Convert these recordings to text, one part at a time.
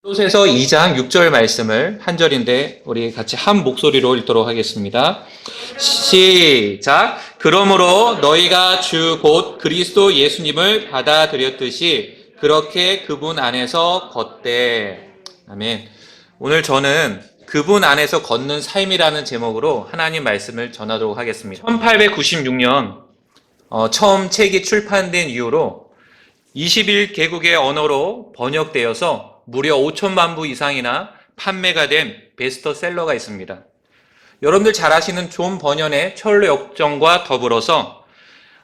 골로새서 2장 6절 말씀을 한 절인데 우리 같이 한 목소리로 읽도록 하겠습니다. 시작. 그러므로 너희가 주 곧 그리스도 예수님을 받아들였듯이 그렇게 그분 안에서 걷되. 아멘. 오늘 저는 그분 안에서 걷는 삶이라는 제목으로 하나님 말씀을 전하도록 하겠습니다. 1896년 처음 책이 출판된 이후로 21개국의 언어로 번역되어서 무려 5천만 부 이상이나 판매가 된 베스트셀러가 있습니다. 여러분들 잘 아시는 존 버년의 철로 역정과 더불어서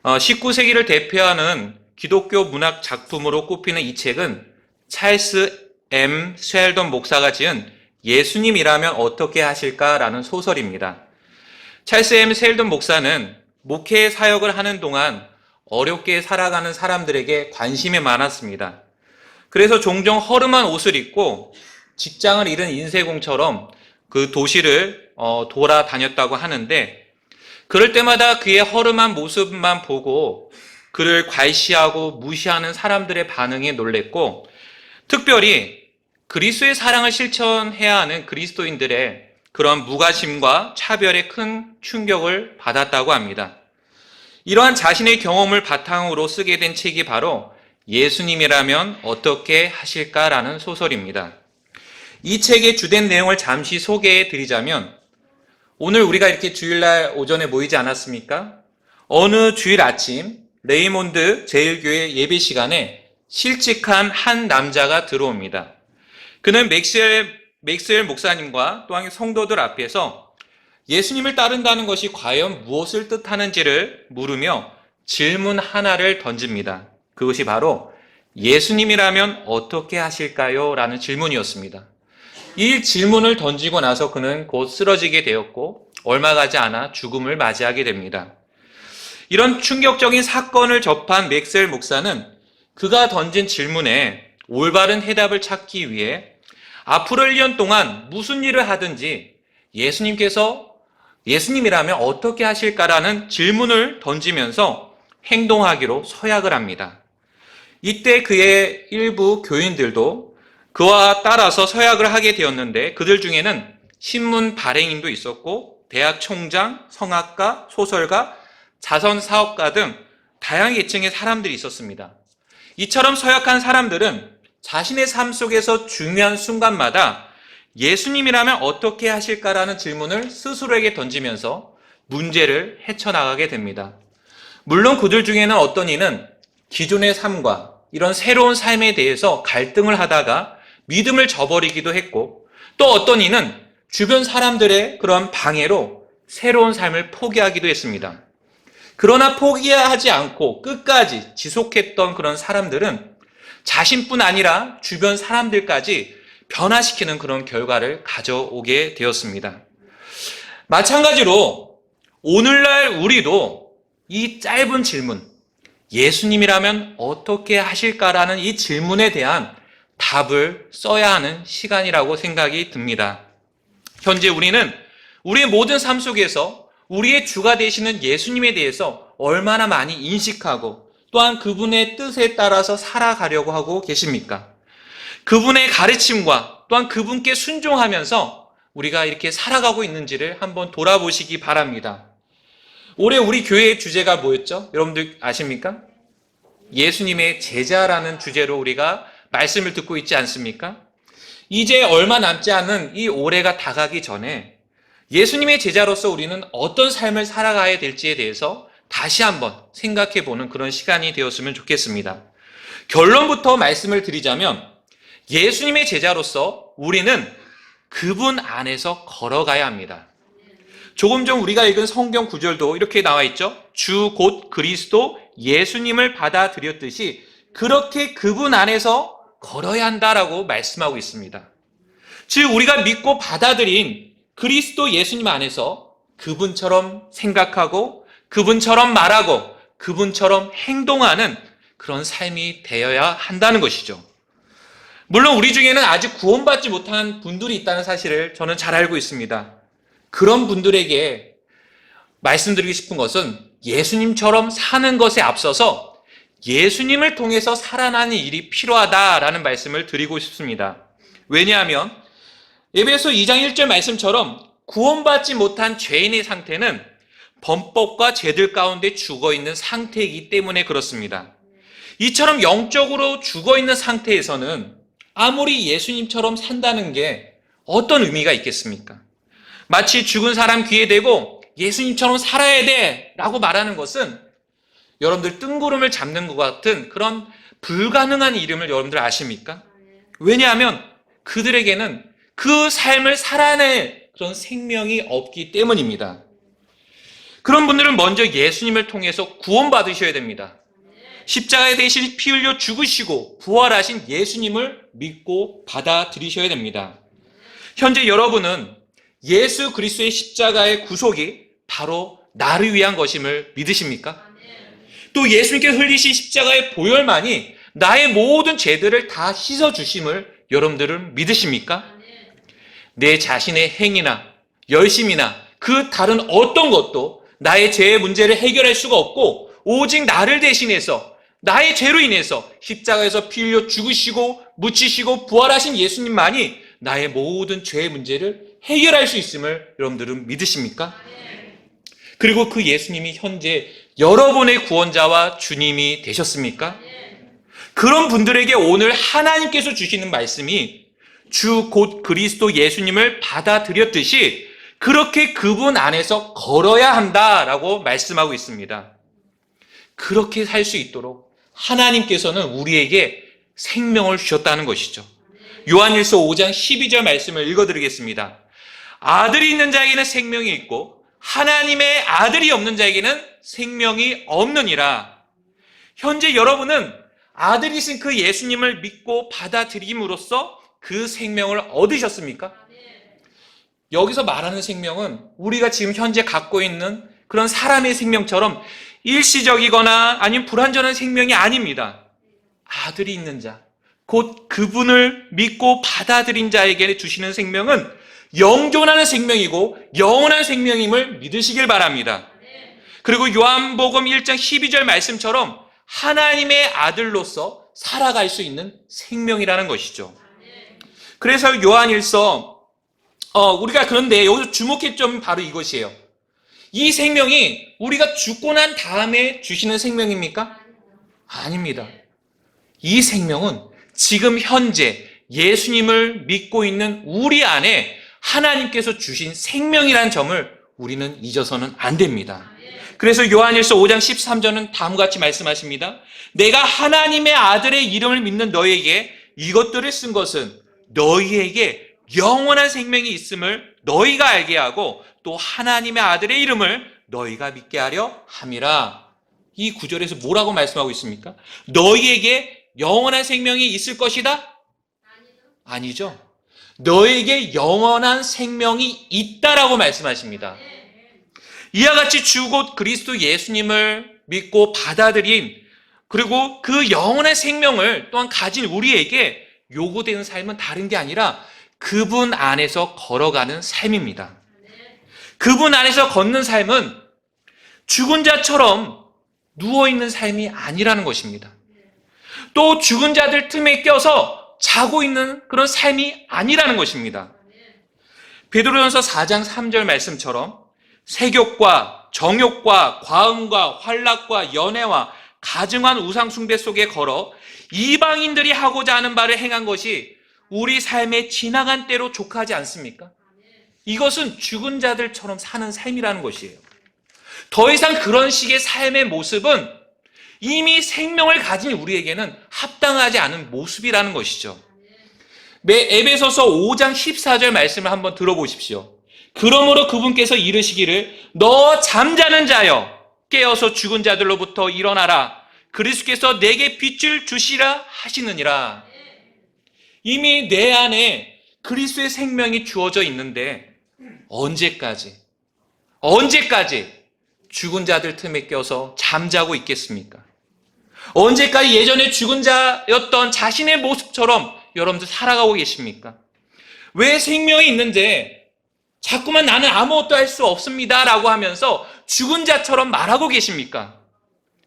19세기를 대표하는 기독교 문학 작품으로 꼽히는 이 책은 찰스 M. 쉘던 목사가 지은 예수님이라면 어떻게 하실까라는 소설입니다. 찰스 M. 쉘던 목사는 목회 사역을 하는 동안 어렵게 살아가는 사람들에게 관심이 많았습니다. 그래서 종종 허름한 옷을 입고 직장을 잃은 인쇄공처럼 그 도시를 돌아다녔다고 하는데, 그럴 때마다 그의 허름한 모습만 보고 그를 괄시하고 무시하는 사람들의 반응에 놀랬고, 특별히 그리스도의 사랑을 실천해야 하는 그리스도인들의 그런 무관심과 차별에 큰 충격을 받았다고 합니다. 이러한 자신의 경험을 바탕으로 쓰게 된 책이 바로 예수님이라면 어떻게 하실까라는 소설입니다. 이 책의 주된 내용을 잠시 소개해 드리자면, 오늘 우리가 이렇게 주일날 오전에 모이지 않았습니까? 어느 주일 아침 레이몬드 제1교회 예배 시간에 실직한 한 남자가 들어옵니다. 그는 맥스웰 목사님과 또한 성도들 앞에서 예수님을 따른다는 것이 과연 무엇을 뜻하는지를 물으며 질문 하나를 던집니다. 그것이 바로 예수님이라면 어떻게 하실까요? 라는 질문이었습니다. 이 질문을 던지고 나서 그는 곧 쓰러지게 되었고 얼마 가지 않아 죽음을 맞이하게 됩니다. 이런 충격적인 사건을 접한 맥스웰 목사는 그가 던진 질문에 올바른 해답을 찾기 위해 앞으로 1년 동안 무슨 일을 하든지 예수님이라면 어떻게 하실까라는 질문을 던지면서 행동하기로 서약을 합니다. 이때 그의 일부 교인들도 그와 따라서 서약을 하게 되었는데, 그들 중에는 신문 발행인도 있었고 대학 총장, 성악가, 소설가, 자선사업가 등 다양한 계층의 사람들이 있었습니다. 이처럼 서약한 사람들은 자신의 삶 속에서 중요한 순간마다 예수님이라면 어떻게 하실까라는 질문을 스스로에게 던지면서 문제를 헤쳐나가게 됩니다. 물론 그들 중에는 어떤 이는 기존의 삶과 이런 새로운 삶에 대해서 갈등을 하다가 믿음을 저버리기도 했고, 또 어떤 이는 주변 사람들의 그런 방해로 새로운 삶을 포기하기도 했습니다. 그러나 포기하지 않고 끝까지 지속했던 그런 사람들은 자신뿐 아니라 주변 사람들까지 변화시키는 그런 결과를 가져오게 되었습니다. 마찬가지로 오늘날 우리도 이 짧은 질문, 예수님이라면 어떻게 하실까라는 이 질문에 대한 답을 써야 하는 시간이라고 생각이 듭니다. 현재 우리는 우리의 모든 삶 속에서 우리의 주가 되시는 예수님에 대해서 얼마나 많이 인식하고 또한 그분의 뜻에 따라서 살아가려고 하고 계십니까? 그분의 가르침과 또한 그분께 순종하면서 우리가 이렇게 살아가고 있는지를 한번 돌아보시기 바랍니다. 올해 우리 교회의 주제가 뭐였죠? 여러분들 아십니까? 예수님의 제자라는 주제로 우리가 말씀을 듣고 있지 않습니까? 이제 얼마 남지 않은 이 올해가 다가기 전에 예수님의 제자로서 우리는 어떤 삶을 살아가야 될지에 대해서 다시 한번 생각해 보는 그런 시간이 되었으면 좋겠습니다. 결론부터 말씀을 드리자면, 예수님의 제자로서 우리는 그분 안에서 걸어가야 합니다. 조금 전 우리가 읽은 성경 구절도 이렇게 나와 있죠. 주 곧 그리스도 예수님을 받아들였듯이 그렇게 그분 안에서 걸어야 한다라고 말씀하고 있습니다. 즉 우리가 믿고 받아들인 그리스도 예수님 안에서 그분처럼 생각하고 그분처럼 말하고 그분처럼 행동하는 그런 삶이 되어야 한다는 것이죠. 물론 우리 중에는 아직 구원받지 못한 분들이 있다는 사실을 저는 잘 알고 있습니다. 그런 분들에게 말씀드리고 싶은 것은 예수님처럼 사는 것에 앞서서 예수님을 통해서 살아나는 일이 필요하다라는 말씀을 드리고 싶습니다. 왜냐하면 에베소 2장 1절 말씀처럼 구원받지 못한 죄인의 상태는 범법과 죄들 가운데 죽어있는 상태이기 때문에 그렇습니다. 이처럼 영적으로 죽어있는 상태에서는 아무리 예수님처럼 산다는 게 어떤 의미가 있겠습니까? 마치 죽은 사람 귀에 대고 예수님처럼 살아야 돼 라고 말하는 것은 여러분들 뜬구름을 잡는 것 같은 그런 불가능한 이름을 여러분들 아십니까? 왜냐하면 그들에게는 그 삶을 살아낼 그런 생명이 없기 때문입니다. 그런 분들은 먼저 예수님을 통해서 구원받으셔야 됩니다. 십자가에 대신 피 흘려 죽으시고 부활하신 예수님을 믿고 받아들이셔야 됩니다. 현재 여러분은 예수 그리스도의 십자가의 구속이 바로 나를 위한 것임을 믿으십니까? 또 예수님께서 흘리신 십자가의 보혈만이 나의 모든 죄들을 다 씻어주심을 여러분들은 믿으십니까? 내 자신의 행위나 열심이나 그 다른 어떤 것도 나의 죄의 문제를 해결할 수가 없고 오직 나를 대신해서 나의 죄로 인해서 십자가에서 피 흘려 죽으시고 묻히시고 부활하신 예수님만이 나의 모든 죄의 문제를 해결할 수 있음을 여러분들은 믿으십니까? 그리고 그 예수님이 현재 여러분의 구원자와 주님이 되셨습니까? 그런 분들에게 오늘 하나님께서 주시는 말씀이 주 곧 그리스도 예수님을 받아들였듯이 그렇게 그분 안에서 걸어야 한다라고 말씀하고 있습니다. 그렇게 살 수 있도록 하나님께서는 우리에게 생명을 주셨다는 것이죠. 요한일서 5장 12절 말씀을 읽어드리겠습니다. 아들이 있는 자에게는 생명이 있고 하나님의 아들이 없는 자에게는 생명이 없느니라. 현재 여러분은 아들이신 그 예수님을 믿고 받아들임으로써 그 생명을 얻으셨습니까? 여기서 말하는 생명은 우리가 지금 현재 갖고 있는 그런 사람의 생명처럼 일시적이거나 아니면 불완전한 생명이 아닙니다. 아들이 있는 자, 곧 그분을 믿고 받아들인 자에게 주시는 생명은 영존하는 생명이고 영원한 생명임을 믿으시길 바랍니다. 그리고 요한복음 1장 12절 말씀처럼 하나님의 아들로서 살아갈 수 있는 생명이라는 것이죠. 그래서 요한일서 우리가 그런데 여기서 주목할 점은 바로 이것이에요. 이 생명이 우리가 죽고 난 다음에 주시는 생명입니까? 아닙니다. 이 생명은 지금 현재 예수님을 믿고 있는 우리 안에 하나님께서 주신 생명이라는 점을 우리는 잊어서는 안 됩니다. 그래서 요한일서 5장 13절은 다음과 같이 말씀하십니다. 내가 하나님의 아들의 이름을 믿는 너희에게 이것들을 쓴 것은 너희에게 영원한 생명이 있음을 너희가 알게 하고 또 하나님의 아들의 이름을 너희가 믿게 하려 함이라. 이 구절에서 뭐라고 말씀하고 있습니까? 너희에게 영원한 생명이 있을 것이다? 아니죠. 너에게 영원한 생명이 있다라고 말씀하십니다. 이와 같이 주 곧 그리스도 예수님을 믿고 받아들인 그리고 그 영원한 생명을 또한 가진 우리에게 요구되는 삶은 다른 게 아니라 그분 안에서 걸어가는 삶입니다. 그분 안에서 걷는 삶은 죽은 자처럼 누워있는 삶이 아니라는 것입니다. 또 죽은 자들 틈에 껴서 자고 있는 그런 삶이 아니라는 것입니다. 베드로전서 4장 3절 말씀처럼 세욕과 정욕과 과음과 환락과 연애와 가증한 우상 숭배 속에 걸어 이방인들이 하고자 하는 바를 행한 것이 우리 삶의 지나간 때로 족하지 않습니까? 이것은 죽은 자들처럼 사는 삶이라는 것이에요. 더 이상 그런 식의 삶의 모습은 이미 생명을 가진 우리에게는 합당하지 않은 모습이라는 것이죠. 에베소서 5장 14절 말씀을 한번 들어보십시오. 그러므로 그분께서 이르시기를 너 잠자는 자여 깨어서 죽은 자들로부터 일어나라. 그리스도께서 내게 빛을 주시라 하시느니라. 이미 내 안에 그리스도의 생명이 주어져 있는데 언제까지 죽은 자들 틈에 껴서 잠자고 있겠습니까? 언제까지 예전에 죽은 자였던 자신의 모습처럼 여러분들 살아가고 계십니까? 왜 생명이 있는데 자꾸만 나는 아무것도 할 수 없습니다 라고 하면서 죽은 자처럼 말하고 계십니까?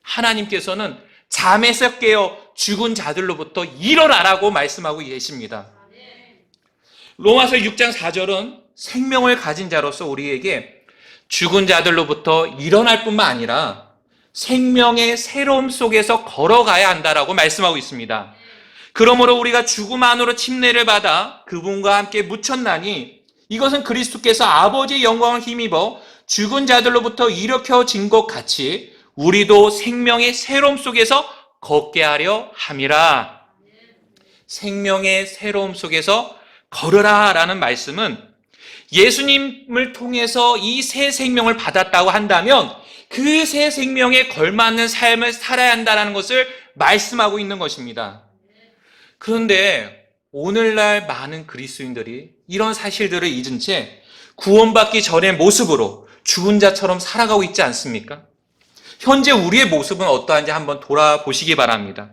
하나님께서는 잠에서 깨어 죽은 자들로부터 일어나라고 말씀하고 계십니다. 로마서 6장 4절은 생명을 가진 자로서 우리에게 죽은 자들로부터 일어날 뿐만 아니라 생명의 새로움 속에서 걸어가야 한다라고 말씀하고 있습니다. 그러므로 우리가 죽음 안으로 침례를 받아 그분과 함께 묻혔나니 이것은 그리스도께서 아버지의 영광을 힘입어 죽은 자들로부터 일으켜진 것 같이 우리도 생명의 새로움 속에서 걷게 하려 함이라. 생명의 새로움 속에서 걸으라 라는 말씀은 예수님을 통해서 이 새 생명을 받았다고 한다면 그 새 생명에 걸맞는 삶을 살아야 한다는 것을 말씀하고 있는 것입니다. 그런데 오늘날 많은 그리스도인들이 이런 사실들을 잊은 채 구원받기 전의 모습으로 죽은 자처럼 살아가고 있지 않습니까? 현재 우리의 모습은 어떠한지 한번 돌아보시기 바랍니다.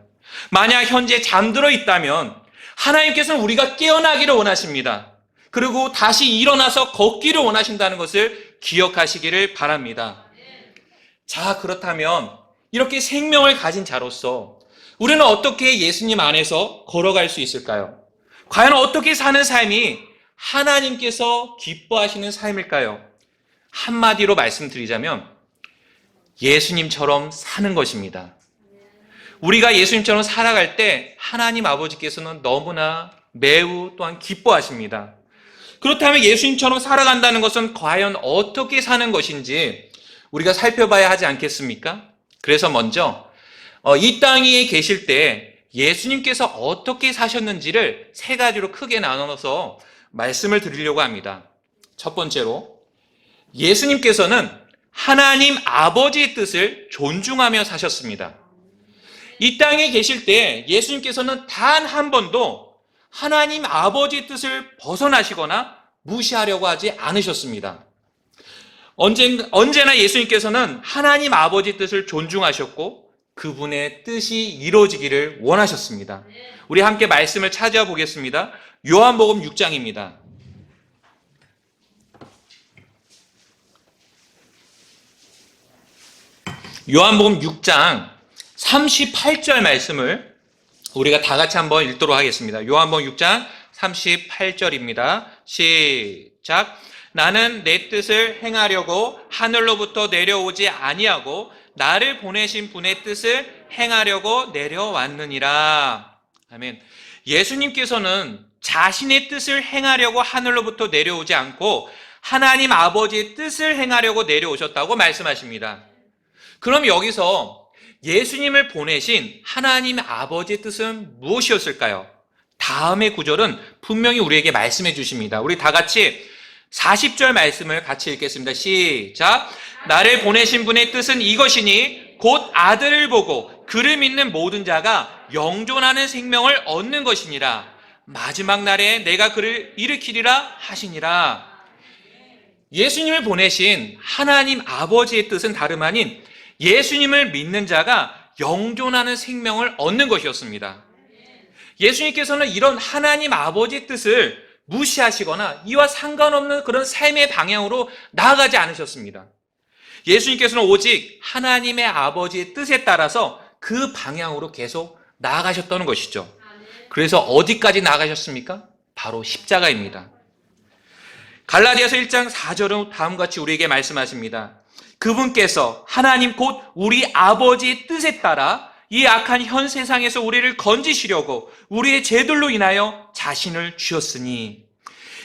만약 현재 잠들어 있다면 하나님께서는 우리가 깨어나기를 원하십니다. 그리고 다시 일어나서 걷기를 원하신다는 것을 기억하시기를 바랍니다. 자, 그렇다면 이렇게 생명을 가진 자로서 우리는 어떻게 예수님 안에서 걸어갈 수 있을까요? 과연 어떻게 사는 삶이 하나님께서 기뻐하시는 삶일까요? 한마디로 말씀드리자면 예수님처럼 사는 것입니다. 우리가 예수님처럼 살아갈 때 하나님 아버지께서는 너무나 매우 또한 기뻐하십니다. 그렇다면 예수님처럼 살아간다는 것은 과연 어떻게 사는 것인지 우리가 살펴봐야 하지 않겠습니까? 그래서 먼저 이 땅에 계실 때 예수님께서 어떻게 사셨는지를 세 가지로 크게 나눠서 말씀을 드리려고 합니다. 첫 번째로 예수님께서는 하나님 아버지의 뜻을 존중하며 사셨습니다. 이 땅에 계실 때 예수님께서는 단 한 번도 하나님 아버지의 뜻을 벗어나시거나 무시하려고 하지 않으셨습니다. 언제나 예수님께서는 하나님 아버지의 뜻을 존중하셨고 그분의 뜻이 이루어지기를 원하셨습니다. 우리 함께 말씀을 찾아보겠습니다. 요한복음 6장입니다. 요한복음 6장 38절 말씀을 우리가 다 같이 한번 읽도록 하겠습니다. 요한복음 6장 38절입니다. 시작. 나는 내 뜻을 행하려고 하늘로부터 내려오지 아니하고 나를 보내신 분의 뜻을 행하려고 내려왔느니라. 아멘. 예수님께서는 자신의 뜻을 행하려고 하늘로부터 내려오지 않고 하나님 아버지의 뜻을 행하려고 내려오셨다고 말씀하십니다. 그럼 여기서 예수님을 보내신 하나님 아버지의 뜻은 무엇이었을까요? 다음의 구절은 분명히 우리에게 말씀해 주십니다. 우리 다 같이 40절 말씀을 같이 읽겠습니다. 시작. 나를 보내신 분의 뜻은 이것이니 곧 아들을 보고 그를 믿는 모든 자가 영존하는 생명을 얻는 것이니라. 마지막 날에 내가 그를 일으키리라 하시니라. 예수님을 보내신 하나님 아버지의 뜻은 다름 아닌 예수님을 믿는 자가 영존하는 생명을 얻는 것이었습니다. 예수님께서는 이런 하나님 아버지의 뜻을 무시하시거나 이와 상관없는 그런 삶의 방향으로 나아가지 않으셨습니다. 예수님께서는 오직 하나님의 아버지의 뜻에 따라서 그 방향으로 계속 나아가셨다는 것이죠. 그래서 어디까지 나아가셨습니까? 바로 십자가입니다. 갈라디아서 1장 4절은 다음과 같이 우리에게 말씀하십니다. 그분께서 하나님 곧 우리 아버지의 뜻에 따라 이 악한 현 세상에서 우리를 건지시려고 우리의 죄들로 인하여 자신을 주셨으니,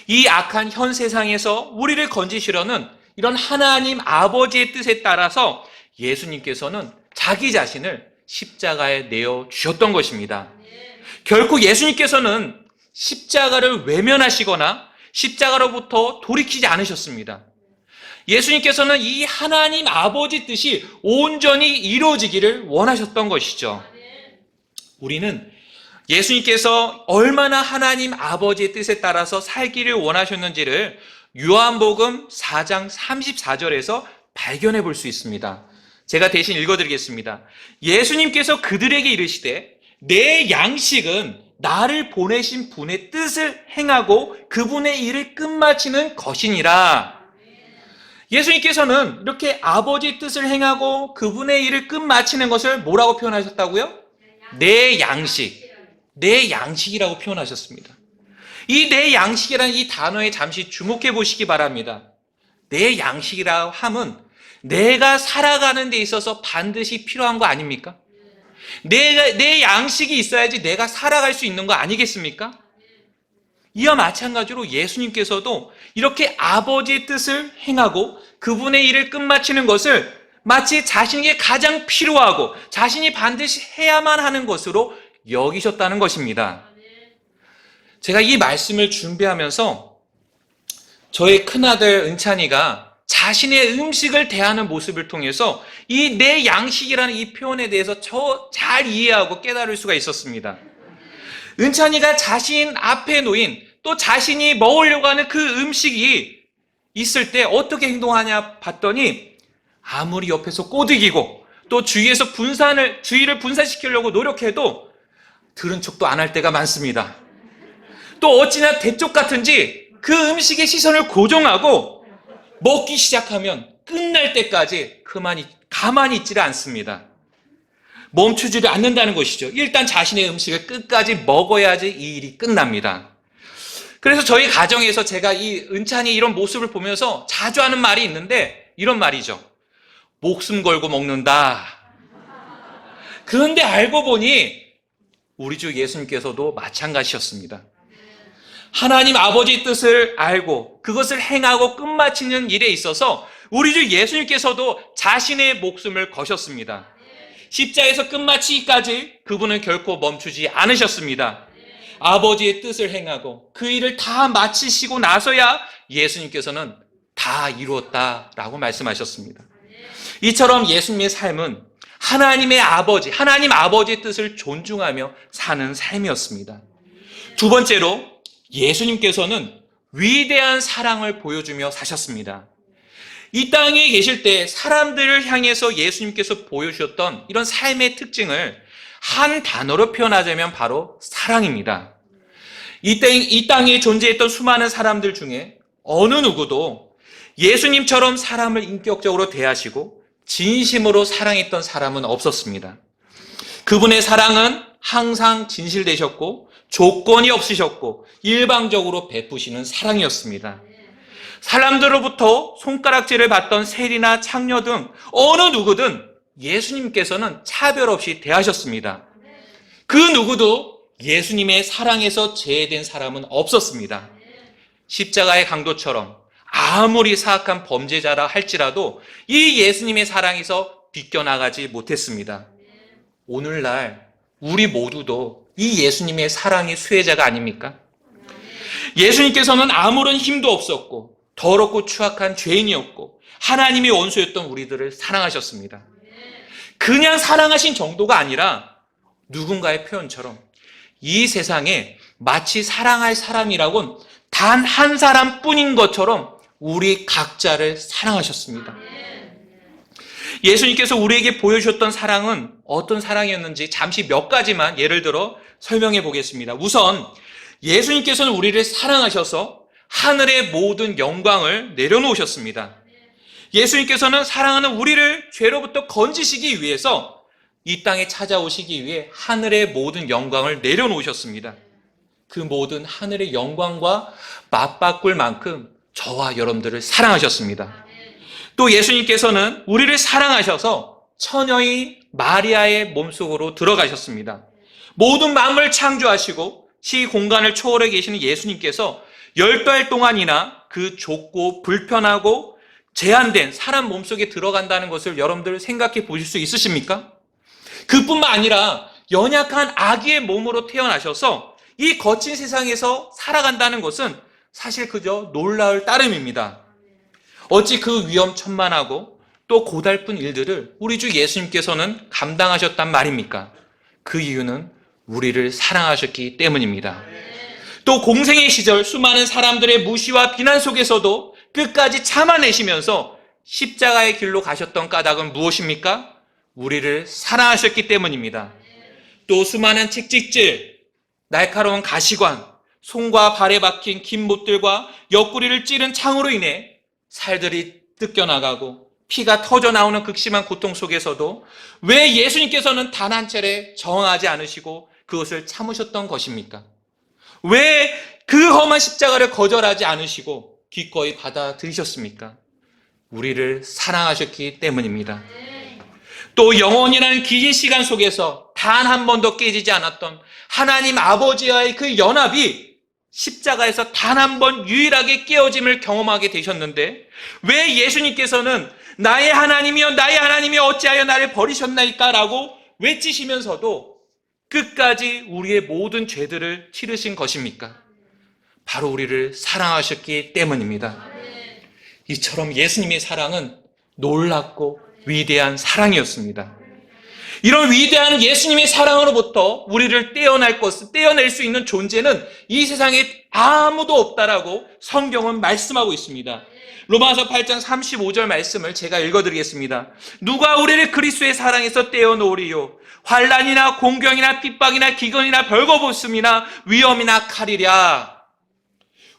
이 악한 현 세상에서 우리를 건지시려는 이런 하나님 아버지의 뜻에 따라서 예수님께서는 자기 자신을 십자가에 내어 주셨던 것입니다. 결코 예수님께서는 십자가를 외면하시거나 십자가로부터 돌이키지 않으셨습니다. 예수님께서는 이 하나님 아버지 뜻이 온전히 이루어지기를 원하셨던 것이죠. 우리는 예수님께서 얼마나 하나님 아버지의 뜻에 따라서 살기를 원하셨는지를 요한복음 4장 34절에서 발견해 볼 수 있습니다. 제가 대신 읽어드리겠습니다. 예수님께서 그들에게 이르시되 내 양식은 나를 보내신 분의 뜻을 행하고 그분의 일을 끝마치는 것이니라. 예수님께서는 이렇게 아버지의 뜻을 행하고 그분의 일을 끝마치는 것을 뭐라고 표현하셨다고요? 내 양식, 내 양식이라고 표현하셨습니다. 이 내 양식이라는 이 단어에 잠시 주목해 보시기 바랍니다. 내 양식이라 함은 내가 살아가는 데 있어서 반드시 필요한 거 아닙니까? 내 양식이 있어야지 내가 살아갈 수 있는 거 아니겠습니까? 이와 마찬가지로 예수님께서도 이렇게 아버지의 뜻을 행하고 그분의 일을 끝마치는 것을 마치 자신에게 가장 필요하고 자신이 반드시 해야만 하는 것으로 여기셨다는 것입니다. 제가 이 말씀을 준비하면서 저의 큰아들 은찬이가 자신의 음식을 대하는 모습을 통해서 이 내 양식이라는 이 표현에 대해서 잘 이해하고 깨달을 수가 있었습니다. 은찬이가 자신 앞에 놓인 또 자신이 먹으려고 하는 그 음식이 있을 때 어떻게 행동하냐 봤더니 아무리 옆에서 꼬드기고 또 주의를 분산시키려고 노력해도 들은 척도 안 할 때가 많습니다. 또 어찌나 대쪽 같은지 그 음식의 시선을 고정하고 먹기 시작하면 끝날 때까지 가만히 있지를 않습니다. 멈추지를 않는다는 것이죠. 일단 자신의 음식을 끝까지 먹어야지 이 일이 끝납니다. 그래서 저희 가정에서 제가 이 은찬이 이런 모습을 보면서 자주 하는 말이 있는데 이런 말이죠. 목숨 걸고 먹는다. 그런데 알고 보니 우리 주 예수님께서도 마찬가지셨습니다. 하나님 아버지의 뜻을 알고 그것을 행하고 끝마치는 일에 있어서 우리 주 예수님께서도 자신의 목숨을 거셨습니다. 십자에서 끝마치기까지 그분은 결코 멈추지 않으셨습니다. 아버지의 뜻을 행하고 그 일을 다 마치시고 나서야 예수님께서는 다 이루었다라고 말씀하셨습니다. 이처럼 예수님의 삶은 하나님 아버지의 뜻을 존중하며 사는 삶이었습니다. 두 번째로 예수님께서는 위대한 사랑을 보여주며 사셨습니다. 이 땅에 계실 때 사람들을 향해서 예수님께서 보여주셨던 이런 삶의 특징을 한 단어로 표현하자면 바로 사랑입니다. 이 땅에 존재했던 수많은 사람들 중에 어느 누구도 예수님처럼 사람을 인격적으로 대하시고 진심으로 사랑했던 사람은 없었습니다. 그분의 사랑은 항상 진실되셨고 조건이 없으셨고 일방적으로 베푸시는 사랑이었습니다. 사람들로부터 손가락질을 받던 세리나 창녀 등 어느 누구든 예수님께서는 차별 없이 대하셨습니다. 그 누구도 예수님의 사랑에서 제외된 사람은 없었습니다. 십자가의 강도처럼 아무리 사악한 범죄자라 할지라도 이 예수님의 사랑에서 비껴나가지 못했습니다. 오늘날 우리 모두도 이 예수님의 사랑의 수혜자가 아닙니까? 예수님께서는 아무런 힘도 없었고 더럽고 추악한 죄인이었고 하나님의 원수였던 우리들을 사랑하셨습니다. 그냥 사랑하신 정도가 아니라 누군가의 표현처럼 이 세상에 마치 사랑할 사람이라곤 단 한 사람뿐인 것처럼 우리 각자를 사랑하셨습니다. 예수님께서 우리에게 보여주셨던 사랑은 어떤 사랑이었는지 잠시 몇 가지만 예를 들어 설명해 보겠습니다. 우선 예수님께서는 우리를 사랑하셔서 하늘의 모든 영광을 내려놓으셨습니다. 예수님께서는 사랑하는 우리를 죄로부터 건지시기 위해서 이 땅에 찾아오시기 위해 하늘의 모든 영광을 내려놓으셨습니다. 그 모든 하늘의 영광과 맞바꿀 만큼 저와 여러분들을 사랑하셨습니다. 또 예수님께서는 우리를 사랑하셔서 처녀인 마리아의 몸속으로 들어가셨습니다. 모든 만물을 창조하시고 시 공간을 초월해 계시는 예수님께서 10달 동안이나 그 좁고 불편하고 제한된 사람 몸속에 들어간다는 것을 여러분들 생각해 보실 수 있으십니까? 그뿐만 아니라 연약한 아기의 몸으로 태어나셔서 이 거친 세상에서 살아간다는 것은 사실 그저 놀라울 따름입니다. 어찌 그 위험천만하고 또 고달픈 일들을 우리 주 예수님께서는 감당하셨단 말입니까? 그 이유는 우리를 사랑하셨기 때문입니다. 또 공생의 시절 수많은 사람들의 무시와 비난 속에서도 끝까지 참아내시면서 십자가의 길로 가셨던 까닭은 무엇입니까? 우리를 사랑하셨기 때문입니다. 또 수많은 채찍질, 날카로운 가시관, 손과 발에 박힌 긴 못들과 옆구리를 찌른 창으로 인해 살들이 뜯겨나가고 피가 터져나오는 극심한 고통 속에서도 왜 예수님께서는 단 한 차례 저항하지 않으시고 그것을 참으셨던 것입니까? 왜 그 험한 십자가를 거절하지 않으시고 기꺼이 받아들이셨습니까? 우리를 사랑하셨기 때문입니다. 또 영원이라는 긴 시간 속에서 단 한 번도 깨지지 않았던 하나님 아버지와의 그 연합이 십자가에서 단 한 번 유일하게 깨어짐을 경험하게 되셨는데, 왜 예수님께서는 나의 하나님이여 나의 하나님이여 어찌하여 나를 버리셨나이까 라고 외치시면서도 끝까지 우리의 모든 죄들을 치르신 것입니까? 바로 우리를 사랑하셨기 때문입니다. 이처럼 예수님의 사랑은 놀랍고 위대한 사랑이었습니다. 이런 위대한 예수님의 사랑으로부터 우리를 떼어낼 수 있는 존재는 이 세상에 아무도 없다라고 성경은 말씀하고 있습니다. 로마서 8장 35절 말씀을 제가 읽어드리겠습니다. 누가 우리를 그리스도의 사랑에서 떼어놓으리요? 환난이나 공경이나 핍박이나 기근이나 벌거벗음이나 위험이나 칼이랴.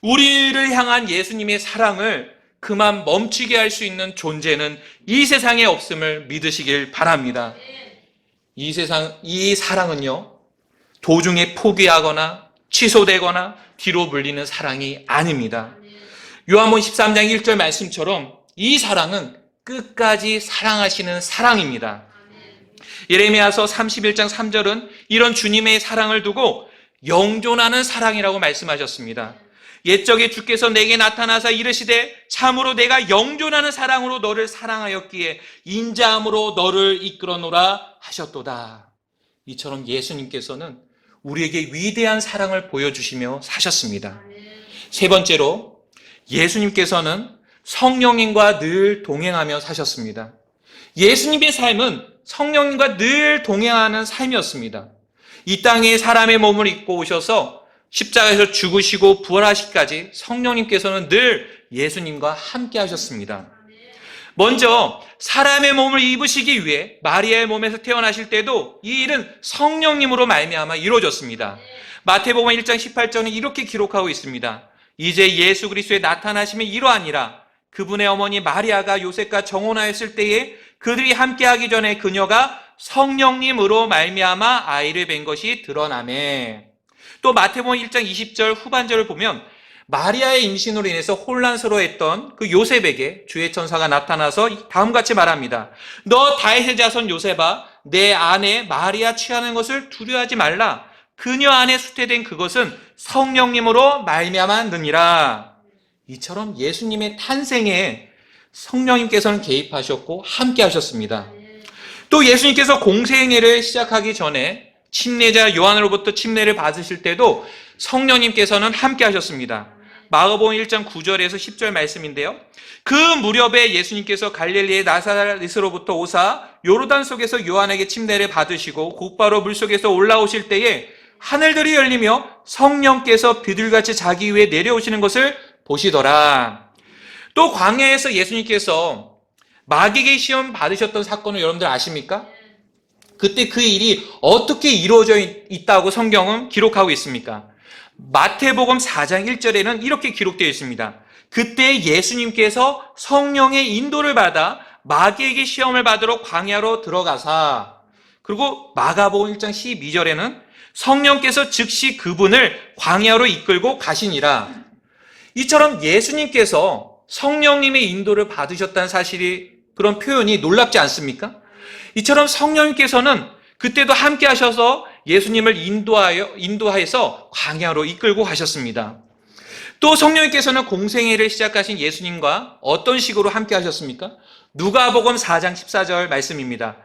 우리를 향한 예수님의 사랑을 그만 멈추게 할 수 있는 존재는 이 세상에 없음을 믿으시길 바랍니다. 이 사랑은요, 도중에 포기하거나 취소되거나 뒤로 물리는 사랑이 아닙니다. 요한복음 13장 1절 말씀처럼 이 사랑은 끝까지 사랑하시는 사랑입니다. 예레미야서 31장 3절은 이런 주님의 사랑을 두고 영존하는 사랑이라고 말씀하셨습니다. 옛적에 주께서 내게 나타나사 이르시되 참으로 내가 영존하는 사랑으로 너를 사랑하였기에 인자함으로 너를 이끌어노라 하셨도다. 이처럼 예수님께서는 우리에게 위대한 사랑을 보여주시며 사셨습니다. 세 번째로 예수님께서는 성령님과 늘 동행하며 사셨습니다. 예수님의 삶은 성령님과 늘 동행하는 삶이었습니다. 이 땅에 사람의 몸을 입고 오셔서 십자가에서 죽으시고 부활하시기까지 성령님께서는 늘 예수님과 함께 하셨습니다. 먼저 사람의 몸을 입으시기 위해 마리아의 몸에서 태어나실 때도 이 일은 성령님으로 말미암아 이루어졌습니다. 마태복음 1장 18절은 이렇게 기록하고 있습니다. 이제 예수 그리스도의 나타나심이 이러하니라. 그분의 어머니 마리아가 요셉과 정혼하였을 때에 그들이 함께하기 전에 그녀가 성령님으로 말미암아 아이를 뵌 것이 드러나매. 또 마태복음 1장 20절 후반절을 보면 마리아의 임신으로 인해서 혼란스러워했던 그 요셉에게 주의 천사가 나타나서 다음같이 말합니다. 너 다윗의 자손 요셉아, 내 아내 마리아 취하는 것을 두려워하지 말라. 그녀 안에 수태된 그것은 성령님으로 말미암았느니라. 이처럼 예수님의 탄생에 성령님께서는 개입하셨고 함께 하셨습니다. 또 예수님께서 공생애를 시작하기 전에 침례자 요한으로부터 침례를 받으실 때도 성령님께서는 함께 하셨습니다. 마가복음 1장 9절에서 10절 말씀인데요. 그 무렵에 예수님께서 갈릴리의 나사렛으로부터 오사 요르단 속에서 요한에게 침례를 받으시고 곧바로 물속에서 올라오실 때에 하늘들이 열리며 성령께서 비둘같이 자기 위에 내려오시는 것을 보시더라. 또 광야에서 예수님께서 마귀에게 시험 받으셨던 사건을 여러분들 아십니까? 그때 그 일이 어떻게 이루어져 있다고 성경은 기록하고 있습니까? 마태복음 4장 1절에는 이렇게 기록되어 있습니다. 그때 예수님께서 성령의 인도를 받아 마귀에게 시험을 받으러 광야로 들어가사, 그리고 마가복음 1장 12절에는 성령께서 즉시 그분을 광야로 이끌고 가시니라. 이처럼 예수님께서 성령님의 인도를 받으셨다는 사실이, 그런 표현이 놀랍지 않습니까? 이처럼 성령님께서는 그때도 함께 하셔서 예수님을 인도하여서 광야로 이끌고 가셨습니다. 또 성령님께서는 공생애를 시작하신 예수님과 어떤 식으로 함께 하셨습니까? 누가복음 4장 14절 말씀입니다.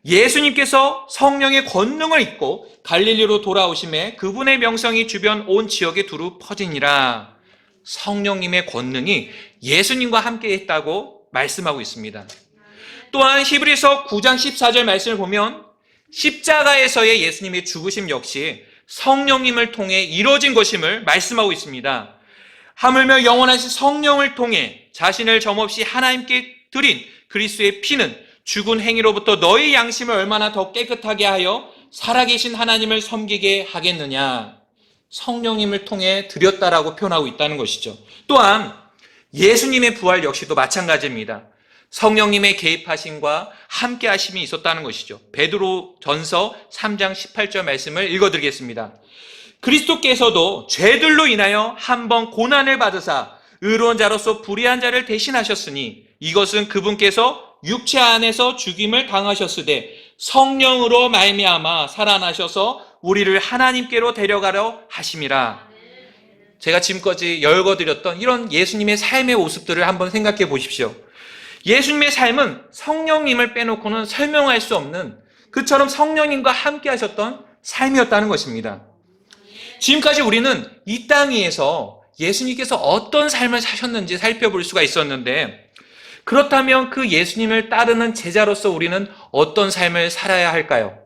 예수님께서 성령의 권능을 입고 갈릴리로 돌아오심에 그분의 명성이 주변 온 지역에 두루 퍼지니라. 성령님의 권능이 예수님과 함께 했다고 말씀하고 있습니다. 또한 히브리서 9장 14절 말씀을 보면 십자가에서의 예수님의 죽으심 역시 성령님을 통해 이루어진 것임을 말씀하고 있습니다. 하물며 영원하신 성령을 통해 자신을 점없이 하나님께 드린 그리스도의 피는 죽은 행위로부터 너희 양심을 얼마나 더 깨끗하게 하여 살아계신 하나님을 섬기게 하겠느냐. 성령님을 통해 드렸다라고 표현하고 있다는 것이죠. 또한 예수님의 부활 역시도 마찬가지입니다. 성령님의 개입하심과 함께 하심이 있었다는 것이죠. 베드로 전서 3장 18절 말씀을 읽어드리겠습니다. 그리스도께서도 죄들로 인하여 한 번 고난을 받으사 의로운 자로서 불의한 자를 대신하셨으니 이것은 그분께서 육체 안에서 죽임을 당하셨으되 성령으로 말미암아 살아나셔서 우리를 하나님께로 데려가려 하심이라. 제가 지금까지 열거드렸던 이런 예수님의 삶의 모습들을 한번 생각해 보십시오. 예수님의 삶은 성령님을 빼놓고는 설명할 수 없는, 그처럼 성령님과 함께 하셨던 삶이었다는 것입니다. 지금까지 우리는 이 땅 위에서 예수님께서 어떤 삶을 사셨는지 살펴볼 수가 있었는데, 그렇다면 그 예수님을 따르는 제자로서 우리는 어떤 삶을 살아야 할까요?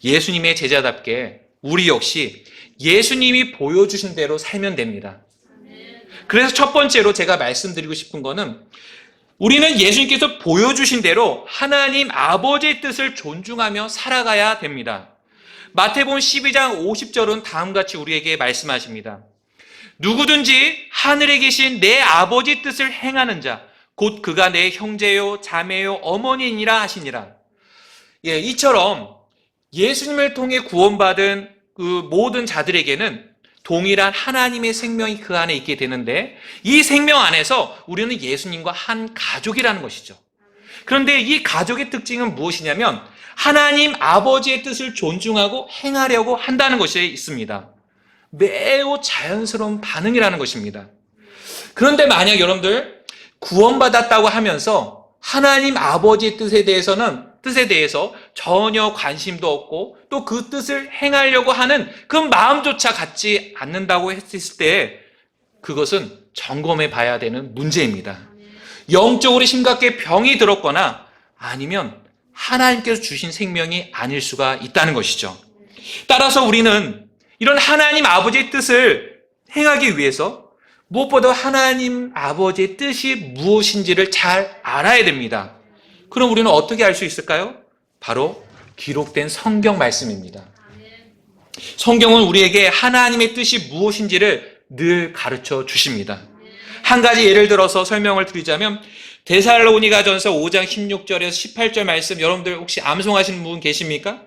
예수님의 제자답게 우리 역시 예수님이 보여주신 대로 살면 됩니다. 그래서 첫 번째로 제가 말씀드리고 싶은 거는, 우리는 예수님께서 보여주신 대로 하나님 아버지의 뜻을 존중하며 살아가야 됩니다. 마태복음 12장 50절은 다음같이 우리에게 말씀하십니다. 누구든지 하늘에 계신 내 아버지 뜻을 행하는 자, 곧 그가 내 형제요 자매요 어머니니라 하시니라. 이처럼 예수님을 통해 구원받은 그 모든 자들에게는 동일한 하나님의 생명이 그 안에 있게 되는데, 이 생명 안에서 우리는 예수님과 한 가족이라는 것이죠. 그런데 이 가족의 특징은 무엇이냐면 하나님 아버지의 뜻을 존중하고 행하려고 한다는 것이 있습니다. 매우 자연스러운 반응이라는 것입니다. 그런데 만약 여러분들 구원받았다고 하면서 하나님 아버지의 뜻에 대해서 전혀 관심도 없고 또 그 뜻을 행하려고 하는 그 마음조차 갖지 않는다고 했을 때, 그것은 점검해 봐야 되는 문제입니다. 영적으로 심각하게 병이 들었거나 아니면 하나님께서 주신 생명이 아닐 수가 있다는 것이죠. 따라서 우리는 이런 하나님 아버지의 뜻을 행하기 위해서 무엇보다 하나님 아버지의 뜻이 무엇인지를 잘 알아야 됩니다. 그럼 우리는 어떻게 알 수 있을까요? 바로 기록된 성경 말씀입니다. 성경은 우리에게 하나님의 뜻이 무엇인지를 늘 가르쳐 주십니다. 한 가지 예를 들어서 설명을 드리자면, 데살로니가전서 5장 16절에서 18절 말씀, 여러분들 혹시 암송하시는 분 계십니까?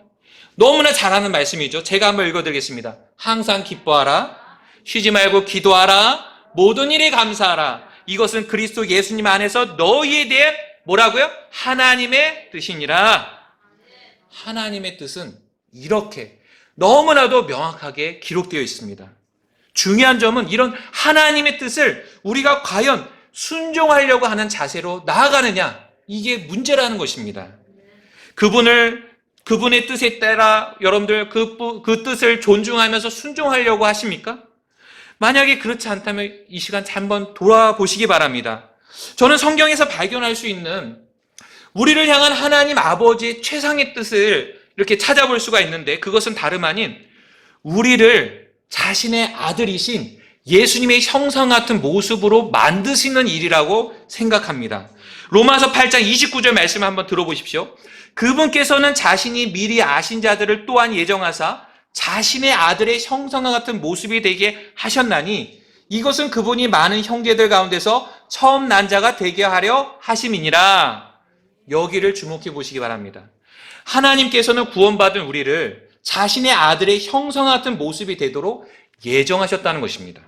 너무나 잘 아는 말씀이죠. 제가 한번 읽어드리겠습니다. 항상 기뻐하라, 쉬지 말고 기도하라, 모든 일에 감사하라. 이것은 그리스도 예수님 안에서 너희에 대한 뭐라고요? 하나님의 뜻이니라. 하나님의 뜻은 이렇게 너무나도 명확하게 기록되어 있습니다. 중요한 점은 이런 하나님의 뜻을 우리가 과연 순종하려고 하는 자세로 나아가느냐, 이게 문제라는 것입니다. 그분의 뜻에 따라 여러분들 그 뜻을 존중하면서 순종하려고 하십니까? 만약에 그렇지 않다면 이 시간 한번 돌아보시기 바랍니다. 저는 성경에서 발견할 수 있는 우리를 향한 하나님 아버지의 최상의 뜻을 이렇게 찾아볼 수가 있는데, 그것은 다름 아닌 우리를 자신의 아들이신 예수님의 형상 같은 모습으로 만드시는 일이라고 생각합니다. 로마서 8장 29절 말씀 한번 들어보십시오. 그분께서는 자신이 미리 아신 자들을 또한 예정하사 자신의 아들의 형상과 같은 모습이 되게 하셨나니 이것은 그분이 많은 형제들 가운데서 처음 난 자가 되게 하려 하심이니라. 여기를 주목해 보시기 바랍니다. 하나님께서는 구원받은 우리를 자신의 아들의 형상 같은 모습이 되도록 예정하셨다는 것입니다.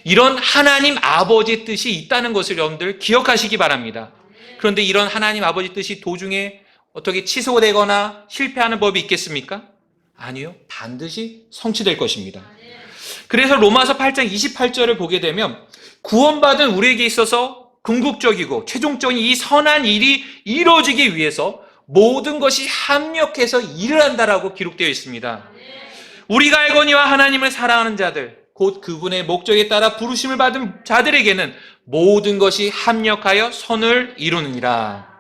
이런 하나님 아버지의 뜻이 있다는 것을 여러분들 기억하시기 바랍니다. 그런데 이런 하나님 아버지 뜻이 도중에 어떻게 취소되거나 실패하는 법이 있겠습니까? 아니요. 반드시 성취될 것입니다. 그래서 로마서 8장 28절을 보게 되면 구원받은 우리에게 있어서 궁극적이고 최종적인 이 선한 일이 이루어지기 위해서 모든 것이 합력해서 일을 한다라고 기록되어 있습니다. 우리가 알거니와 하나님을 사랑하는 자들, 곧 그분의 목적에 따라 부르심을 받은 자들에게는 모든 것이 합력하여 선을 이루느니라.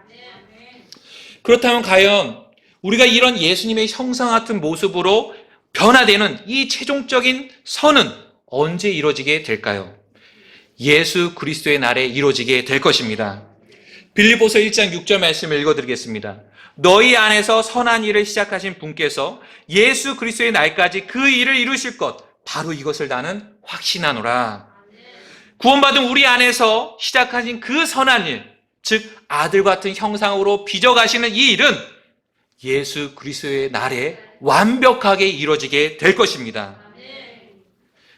그렇다면 과연 우리가 이런 예수님의 형상 같은 모습으로 변화되는 이 최종적인 선은 언제 이루어지게 될까요? 예수 그리스도의 날에 이루어지게 될 것입니다. 빌립보서 1장 6절 말씀을 읽어드리겠습니다. 너희 안에서 선한 일을 시작하신 분께서 예수 그리스도의 날까지 그 일을 이루실 것, 바로 이것을 나는 확신하노라. 구원받은 우리 안에서 시작하신 그 선한 일, 즉 아들 같은 형상으로 빚어가시는 이 일은 예수 그리스도의 날에 완벽하게 이루어지게 될 것입니다.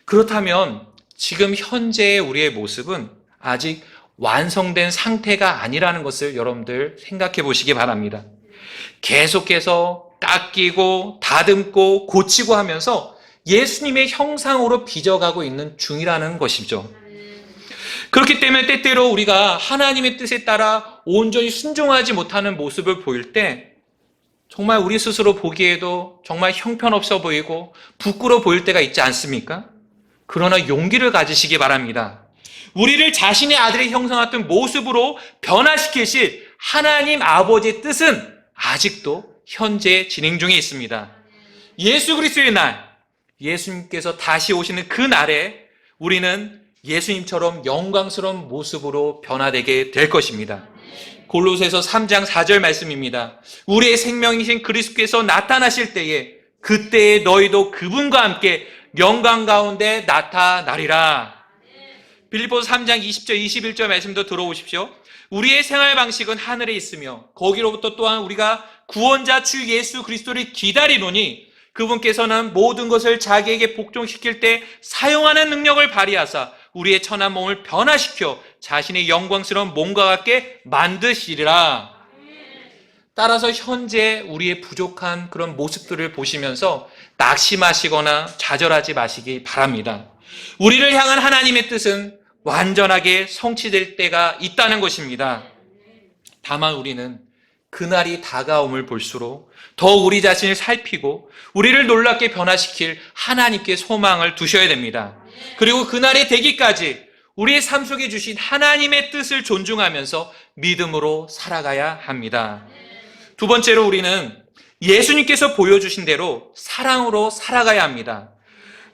그렇다면 지금 현재의 우리의 모습은 아직 완성된 상태가 아니라는 것을 여러분들 생각해 보시기 바랍니다. 계속해서 깎이고 다듬고 고치고 하면서 예수님의 형상으로 빚어가고 있는 중이라는 것이죠. 그렇기 때문에 때때로 우리가 하나님의 뜻에 따라 온전히 순종하지 못하는 모습을 보일 때 정말 우리 스스로 보기에도 정말 형편없어 보이고 부끄러워 보일 때가 있지 않습니까? 그러나 용기를 가지시기 바랍니다. 우리를 자신의 아들의 형상 같은 모습으로 변화시키실 하나님 아버지의 뜻은 아직도 현재 진행 중에 있습니다. 예수 그리스도의 날, 예수님께서 다시 오시는 그 날에 우리는 예수님처럼 영광스러운 모습으로 변화되게 될 것입니다. 골로새서 3장 4절 말씀입니다. 우리의 생명이신 그리스도께서 나타나실 때에 그때에 너희도 그분과 함께 영광 가운데 나타나리라. 빌립보서 3장 20절 21절 말씀도 들어오십시오. 우리의 생활 방식은 하늘에 있으며 거기로부터 또한 우리가 구원자 주 예수 그리스도를 기다리노니 그분께서는 모든 것을 자기에게 복종시킬 때 사용하는 능력을 발휘하사 우리의 천한 몸을 변화시켜 자신의 영광스러운 몸과 같게 만드시리라. 따라서 현재 우리의 부족한 그런 모습들을 보시면서 낙심하시거나 좌절하지 마시기 바랍니다. 우리를 향한 하나님의 뜻은 완전하게 성취될 때가 있다는 것입니다. 다만 우리는 그날이 다가옴을 볼수록 더 우리 자신을 살피고 우리를 놀랍게 변화시킬 하나님께 소망을 두셔야 됩니다. 그리고 그날이 되기까지 우리의 삶 속에 주신 하나님의 뜻을 존중하면서 믿음으로 살아가야 합니다. 두 번째로 우리는 예수님께서 보여주신 대로 사랑으로 살아가야 합니다.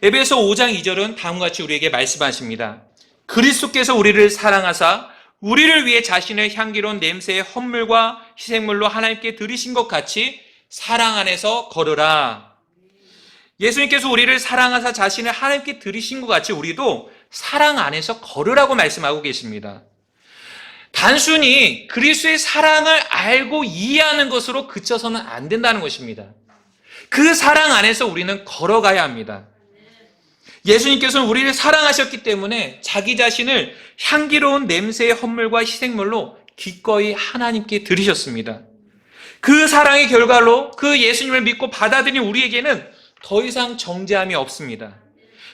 에베소 5장 2절은 다음과 같이 우리에게 말씀하십니다. 그리스도께서 우리를 사랑하사 우리를 위해 자신의 향기로운 냄새의 헌물과 희생물로 하나님께 드리신 것 같이 사랑 안에서 걸으라. 예수님께서 우리를 사랑하사 자신을 하나님께 드리신 것 같이 우리도 사랑 안에서 걸으라고 말씀하고 계십니다. 단순히 그리스도의 사랑을 알고 이해하는 것으로 그쳐서는 안 된다는 것입니다. 그 사랑 안에서 우리는 걸어가야 합니다. 예수님께서는 우리를 사랑하셨기 때문에 자기 자신을 향기로운 냄새의 헌물과 희생물로 기꺼이 하나님께 드리셨습니다. 그 사랑의 결과로 그 예수님을 믿고 받아들인 우리에게는 더 이상 정죄함이 없습니다.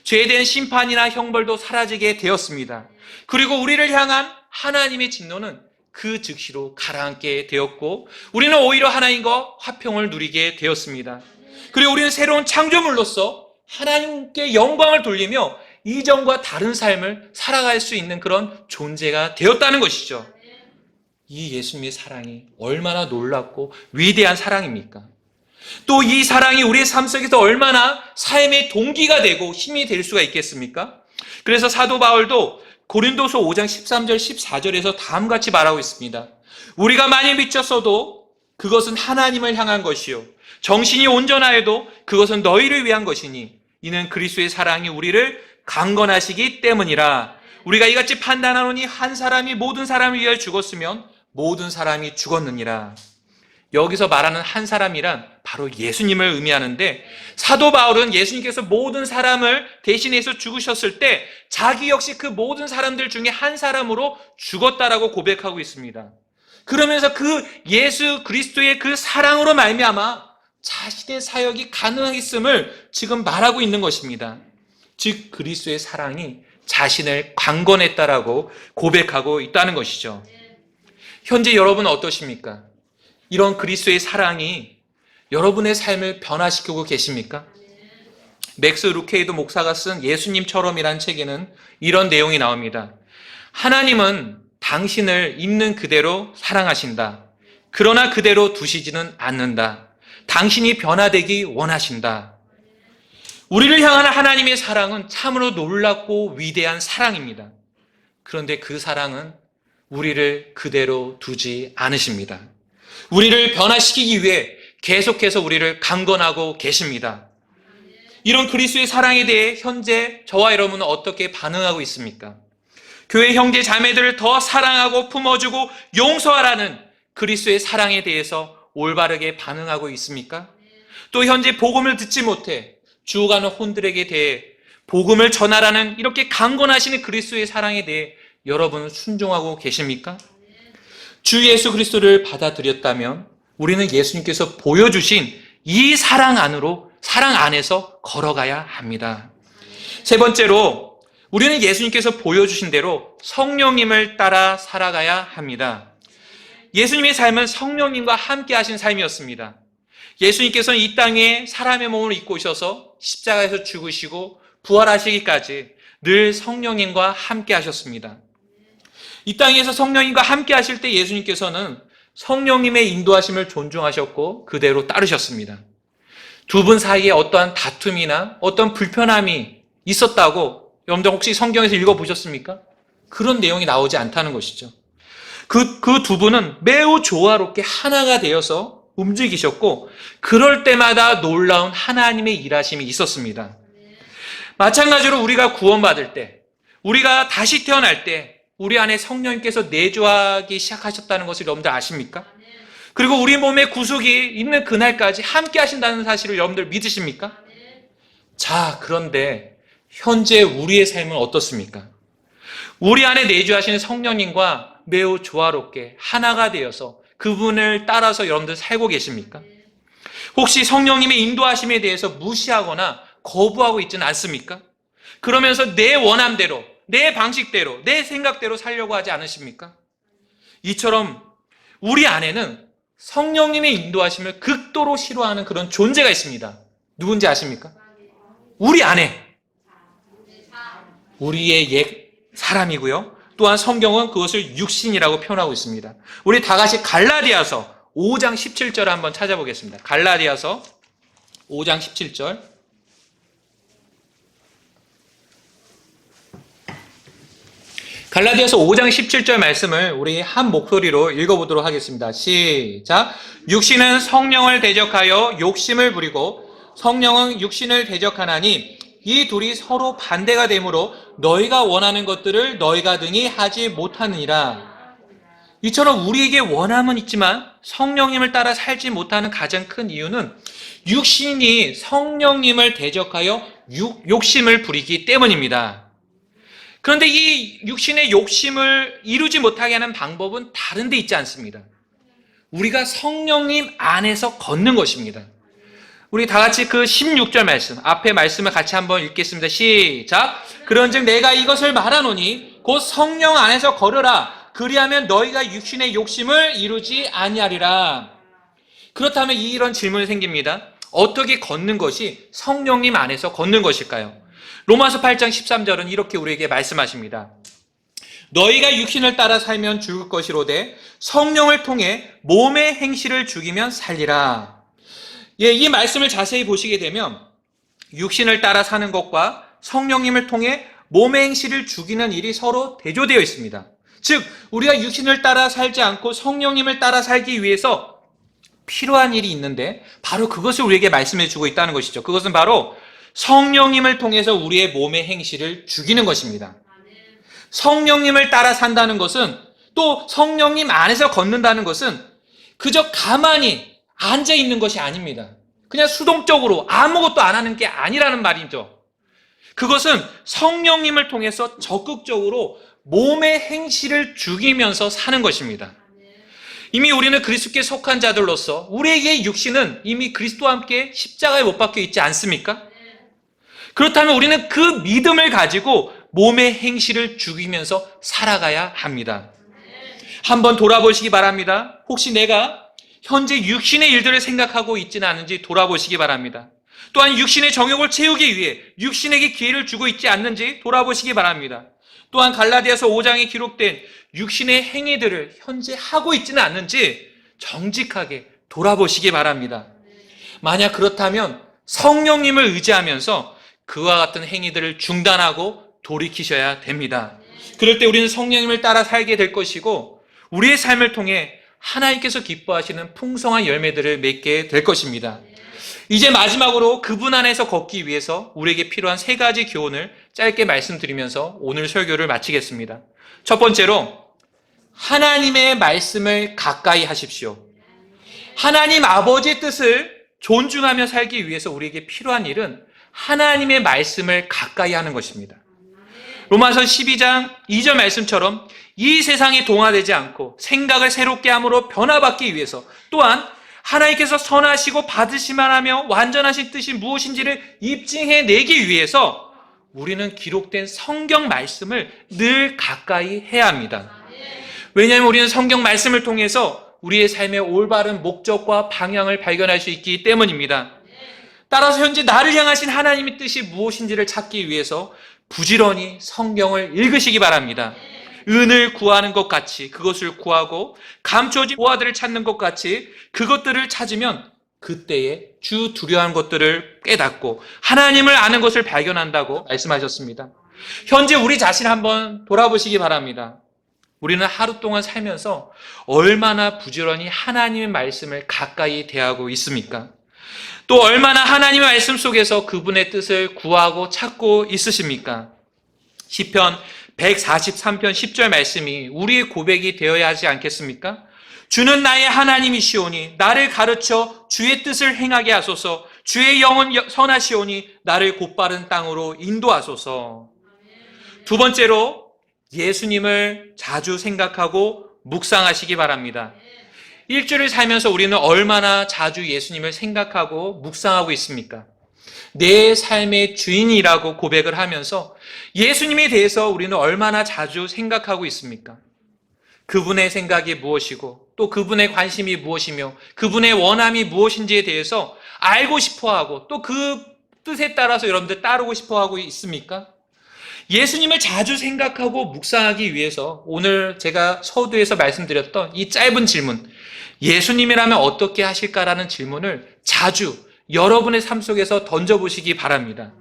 죄에 대한 심판이나 형벌도 사라지게 되었습니다. 그리고 우리를 향한 하나님의 진노는 그 즉시로 가라앉게 되었고 우리는 오히려 하나님과 화평을 누리게 되었습니다. 그리고 우리는 새로운 창조물로서 하나님께 영광을 돌리며 이전과 다른 삶을 살아갈 수 있는 그런 존재가 되었다는 것이죠. 이 예수님의 사랑이 얼마나 놀랍고 위대한 사랑입니까? 또 이 사랑이 우리의 삶 속에서 얼마나 삶의 동기가 되고 힘이 될 수가 있겠습니까? 그래서 사도 바울도 고린도서 5장 13절 14절에서 다음같이 말하고 있습니다. 우리가 많이 미쳤어도 그것은 하나님을 향한 것이요 정신이 온전하여도 그것은 너희를 위한 것이니 이는 그리스도의 사랑이 우리를 강건하시기 때문이라. 우리가 이같이 판단하노니 한 사람이 모든 사람을 위하여 죽었으면 모든 사람이 죽었느니라. 여기서 말하는 한 사람이란 바로 예수님을 의미하는데 사도 바울은 예수님께서 모든 사람을 대신해서 죽으셨을 때 자기 역시 그 모든 사람들 중에 한 사람으로 죽었다라고 고백하고 있습니다. 그러면서 그 예수 그리스도의 그 사랑으로 말미암아 자신의 사역이 가능했음을 지금 말하고 있는 것입니다. 즉 그리스도의 사랑이 자신을 강건했다라고 고백하고 있다는 것이죠. 현재 여러분은 어떠십니까? 이런 그리스도의 사랑이 여러분의 삶을 변화시키고 계십니까? 맥스 루케이도 목사가 쓴 예수님처럼이라는 책에는 이런 내용이 나옵니다. 하나님은 당신을 있는 그대로 사랑하신다. 그러나 그대로 두시지는 않는다. 당신이 변화되기 원하신다. 우리를 향한 하나님의 사랑은 참으로 놀랍고 위대한 사랑입니다. 그런데 그 사랑은 우리를 그대로 두지 않으십니다. 우리를 변화시키기 위해 계속해서 우리를 강건하고 계십니다. 이런 그리스도의 사랑에 대해 현재 저와 여러분은 어떻게 반응하고 있습니까? 교회 형제 자매들을 더 사랑하고 품어주고 용서하라는 그리스도의 사랑에 대해서 올바르게 반응하고 있습니까? 또 현재 복음을 듣지 못해 죽어가는 혼들에게 대해 복음을 전하라는 이렇게 강권하시는 그리스도의 사랑에 대해 여러분은 순종하고 계십니까? 주 예수 그리스도를 받아들였다면 우리는 예수님께서 보여주신 이 사랑 안에서 걸어가야 합니다. 세 번째로 우리는 예수님께서 보여주신 대로 성령님을 따라 살아가야 합니다. 예수님의 삶은 성령님과 함께 하신 삶이었습니다. 예수님께서는 이 땅에 사람의 몸을 입고 오셔서 십자가에서 죽으시고 부활하시기까지 늘 성령님과 함께 하셨습니다. 이 땅에서 성령님과 함께 하실 때 예수님께서는 성령님의 인도하심을 존중하셨고 그대로 따르셨습니다. 두 분 사이에 어떠한 다툼이나 어떤 불편함이 있었다고 여러분들 혹시 성경에서 읽어보셨습니까? 그런 내용이 나오지 않다는 것이죠. 그 두 분은 매우 조화롭게 하나가 되어서 움직이셨고 그럴 때마다 놀라운 하나님의 일하심이 있었습니다. 마찬가지로 우리가 구원받을 때, 우리가 다시 태어날 때 우리 안에 성령님께서 내주하기 시작하셨다는 것을 여러분들 아십니까? 그리고 우리 몸에 구속이 있는 그날까지 함께 하신다는 사실을 여러분들 믿으십니까? 자, 그런데 현재 우리의 삶은 어떻습니까? 우리 안에 내주하시는 성령님과 매우 조화롭게 하나가 되어서 그분을 따라서 여러분들 살고 계십니까? 혹시 성령님의 인도하심에 대해서 무시하거나 거부하고 있지는 않습니까? 그러면서 내 원함대로, 내 방식대로, 내 생각대로 살려고 하지 않으십니까? 이처럼 우리 안에는 성령님의 인도하심을 극도로 싫어하는 그런 존재가 있습니다. 누군지 아십니까? 우리 안에. 우리의 옛 사람이고요. 또한 성경은 그것을 육신이라고 표현하고 있습니다. 우리 다 같이 갈라디아서 5장 17절 한번 찾아보겠습니다. 갈라디아서 5장 17절. 갈라디아서 5장 17절 말씀을 우리 한 목소리로 읽어보도록 하겠습니다. 시작. 육신은 성령을 대적하여 욕심을 부리고 성령은 육신을 대적하나니 이 둘이 서로 반대가 되므로 너희가 원하는 것들을 너희가 등이 하지 못하느니라. 이처럼 우리에게 원함은 있지만 성령님을 따라 살지 못하는 가장 큰 이유는 육신이 성령님을 대적하여 욕심을 부리기 때문입니다. 그런데 이 육신의 욕심을 이루지 못하게 하는 방법은 다른 데 있지 않습니다. 우리가 성령님 안에서 걷는 것입니다. 우리 다 같이 그 16절 말씀, 앞에 말씀을 같이 한번 읽겠습니다. 시작. 그런즉 내가 이것을 말하노니 곧 성령 안에서 걸으라. 그리하면 너희가 육신의 욕심을 이루지 아니하리라. 그렇다면 이런 질문이 생깁니다. 어떻게 걷는 것이 성령님 안에서 걷는 것일까요? 로마서 8장 13절은 이렇게 우리에게 말씀하십니다. 너희가 육신을 따라 살면 죽을 것이로되 성령을 통해 몸의 행실을 죽이면 살리라. 예, 이 말씀을 자세히 보시게 되면 육신을 따라 사는 것과 성령님을 통해 몸의 행실을 죽이는 일이 서로 대조되어 있습니다. 즉 우리가 육신을 따라 살지 않고 성령님을 따라 살기 위해서 필요한 일이 있는데 바로 그것을 우리에게 말씀해 주고 있다는 것이죠. 그것은 바로 성령님을 통해서 우리의 몸의 행실을 죽이는 것입니다. 성령님을 따라 산다는 것은 또 성령님 안에서 걷는다는 것은 그저 가만히 앉아 있는 것이 아닙니다. 그냥 수동적으로 아무것도 안 하는 게 아니라는 말이죠. 그것은 성령님을 통해서 적극적으로 몸의 행실을 죽이면서 사는 것입니다. 이미 우리는 그리스도께 속한 자들로서 우리의 육신은 이미 그리스도와 함께 십자가에 못 박혀 있지 않습니까? 그렇다면 우리는 그 믿음을 가지고 몸의 행실을 죽이면서 살아가야 합니다. 한번 돌아보시기 바랍니다. 혹시 내가 현재 육신의 일들을 생각하고 있지는 않은지 돌아보시기 바랍니다. 또한 육신의 정욕을 채우기 위해 육신에게 기회를 주고 있지 않는지 돌아보시기 바랍니다. 또한 갈라디아서 5장에 기록된 육신의 행위들을 현재 하고 있지는 않는지 정직하게 돌아보시기 바랍니다. 만약 그렇다면 성령님을 의지하면서 그와 같은 행위들을 중단하고 돌이키셔야 됩니다. 그럴 때 우리는 성령님을 따라 살게 될 것이고 우리의 삶을 통해 하나님께서 기뻐하시는 풍성한 열매들을 맺게 될 것입니다. 이제 마지막으로 그분 안에서 걷기 위해서 우리에게 필요한 세 가지 교훈을 짧게 말씀드리면서 오늘 설교를 마치겠습니다. 첫 번째로 하나님의 말씀을 가까이 하십시오. 하나님 아버지의 뜻을 존중하며 살기 위해서 우리에게 필요한 일은 하나님의 말씀을 가까이 하는 것입니다. 로마서 12장 2절 말씀처럼 이 세상에 동화되지 않고 생각을 새롭게 함으로 변화받기 위해서, 또한 하나님께서 선하시고 받으시만 하며 완전하신 뜻이 무엇인지를 입증해내기 위해서 우리는 기록된 성경 말씀을 늘 가까이 해야 합니다. 왜냐하면 우리는 성경 말씀을 통해서 우리의 삶의 올바른 목적과 방향을 발견할 수 있기 때문입니다. 따라서 현재 나를 향하신 하나님의 뜻이 무엇인지를 찾기 위해서 부지런히 성경을 읽으시기 바랍니다. 은을 구하는 것 같이 그것을 구하고 감춰진 보화들을 찾는 것 같이 그것들을 찾으면 그때에 주 두려워하는 것들을 깨닫고 하나님을 아는 것을 발견한다고 말씀하셨습니다. 현재 우리 자신 한번 돌아보시기 바랍니다. 우리는 하루 동안 살면서 얼마나 부지런히 하나님의 말씀을 가까이 대하고 있습니까? 또 얼마나 하나님의 말씀 속에서 그분의 뜻을 구하고 찾고 있으십니까? 시편 143편 10절 말씀이 우리의 고백이 되어야 하지 않겠습니까? 주는 나의 하나님이시오니 나를 가르쳐 주의 뜻을 행하게 하소서. 주의 영은 선하시오니 나를 곧바른 땅으로 인도하소서. 두 번째로 예수님을 자주 생각하고 묵상하시기 바랍니다. 일주일을 살면서 우리는 얼마나 자주 예수님을 생각하고 묵상하고 있습니까? 내 삶의 주인이라고 고백을 하면서 예수님에 대해서 우리는 얼마나 자주 생각하고 있습니까? 그분의 생각이 무엇이고 또 그분의 관심이 무엇이며 그분의 원함이 무엇인지에 대해서 알고 싶어하고 또 그 뜻에 따라서 여러분들 따르고 싶어하고 있습니까? 예수님을 자주 생각하고 묵상하기 위해서 오늘 제가 서두에서 말씀드렸던 이 짧은 질문, 예수님이라면 어떻게 하실까라는 질문을 자주 여러분의 삶 속에서 던져보시기 바랍니다.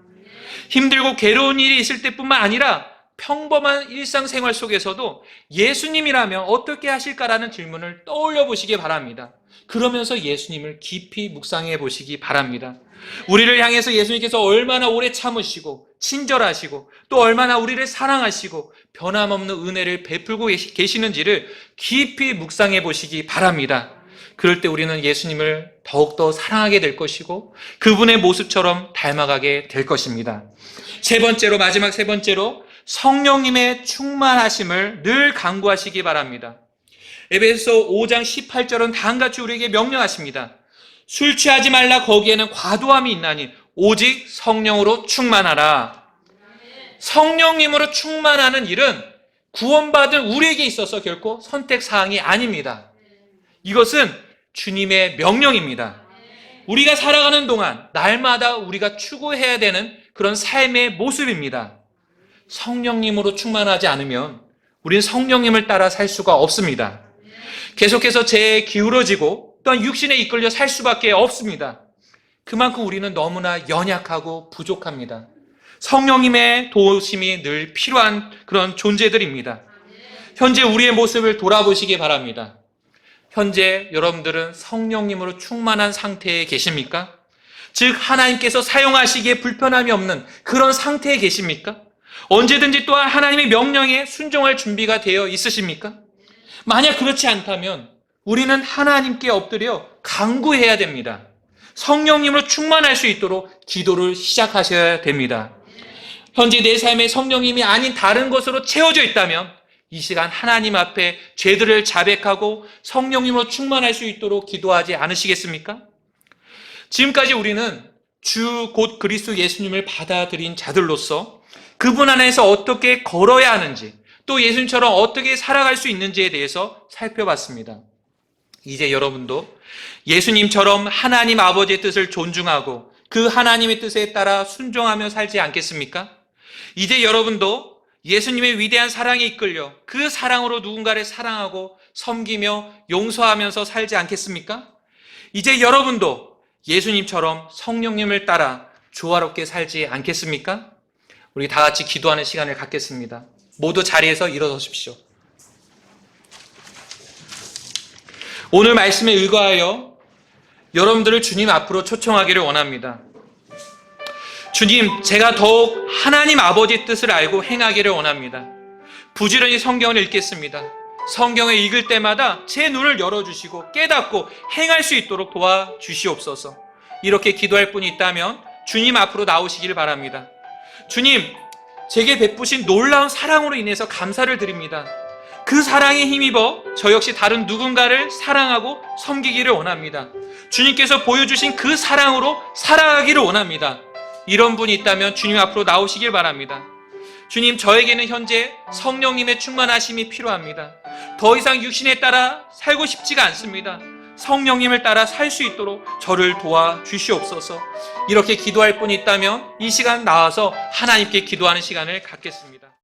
힘들고 괴로운 일이 있을 때뿐만 아니라 평범한 일상생활 속에서도 예수님이라면 어떻게 하실까라는 질문을 떠올려 보시기 바랍니다. 그러면서 예수님을 깊이 묵상해 보시기 바랍니다. 우리를 향해서 예수님께서 얼마나 오래 참으시고 친절하시고 또 얼마나 우리를 사랑하시고 변함없는 은혜를 베풀고 계시는지를 깊이 묵상해 보시기 바랍니다. 그럴 때 우리는 예수님을 더욱더 사랑하게 될 것이고 그분의 모습처럼 닮아가게 될 것입니다. 마지막 세 번째로 성령님의 충만하심을 늘 간구하시기 바랍니다. 에베소서 5장 18절은 다음같이 우리에게 명령하십니다. 술 취하지 말라. 거기에는 과도함이 있나니 오직 성령으로 충만하라. 성령님으로 충만하는 일은 구원받은 우리에게 있어서 결코 선택사항이 아닙니다. 이것은 주님의 명령입니다. 우리가 살아가는 동안 날마다 우리가 추구해야 되는 그런 삶의 모습입니다. 성령님으로 충만하지 않으면 우리는 성령님을 따라 살 수가 없습니다. 계속해서 죄에 기울어지고 또한 육신에 이끌려 살 수밖에 없습니다. 그만큼 우리는 너무나 연약하고 부족합니다. 성령님의 도우심이 늘 필요한 그런 존재들입니다. 현재 우리의 모습을 돌아보시기 바랍니다. 현재 여러분들은 성령님으로 충만한 상태에 계십니까? 즉 하나님께서 사용하시기에 불편함이 없는 그런 상태에 계십니까? 언제든지 또한 하나님의 명령에 순종할 준비가 되어 있으십니까? 만약 그렇지 않다면 우리는 하나님께 엎드려 간구해야 됩니다. 성령님으로 충만할 수 있도록 기도를 시작하셔야 됩니다. 현재 내 삶에 성령님이 아닌 다른 것으로 채워져 있다면 이 시간 하나님 앞에 죄들을 자백하고 성령님으로 충만할 수 있도록 기도하지 않으시겠습니까? 지금까지 우리는 주 곧 그리스도 예수님을 받아들인 자들로서 그분 안에서 어떻게 걸어야 하는지 또 예수님처럼 어떻게 살아갈 수 있는지에 대해서 살펴봤습니다. 이제 여러분도 예수님처럼 하나님 아버지의 뜻을 존중하고 그 하나님의 뜻에 따라 순종하며 살지 않겠습니까? 이제 여러분도 예수님의 위대한 사랑에 이끌려 그 사랑으로 누군가를 사랑하고 섬기며 용서하면서 살지 않겠습니까? 이제 여러분도 예수님처럼 성령님을 따라 조화롭게 살지 않겠습니까? 우리 다 같이 기도하는 시간을 갖겠습니다. 모두 자리에서 일어서십시오. 오늘 말씀에 의거하여 여러분들을 주님 앞으로 초청하기를 원합니다. 주님, 제가 더욱 하나님 아버지의 뜻을 알고 행하기를 원합니다. 부지런히 성경을 읽겠습니다. 성경을 읽을 때마다 제 눈을 열어주시고 깨닫고 행할 수 있도록 도와주시옵소서. 이렇게 기도할 분이 있다면 주님 앞으로 나오시길 바랍니다. 주님, 제게 베푸신 놀라운 사랑으로 인해서 감사를 드립니다. 그 사랑에 힘입어 저 역시 다른 누군가를 사랑하고 섬기기를 원합니다. 주님께서 보여주신 그 사랑으로 살아가기를 원합니다. 이런 분이 있다면 주님 앞으로 나오시길 바랍니다. 주님, 저에게는 현재 성령님의 충만하심이 필요합니다. 더 이상 육신에 따라 살고 싶지가 않습니다. 성령님을 따라 살 수 있도록 저를 도와주시옵소서. 이렇게 기도할 분이 있다면 이 시간 나와서 하나님께 기도하는 시간을 갖겠습니다.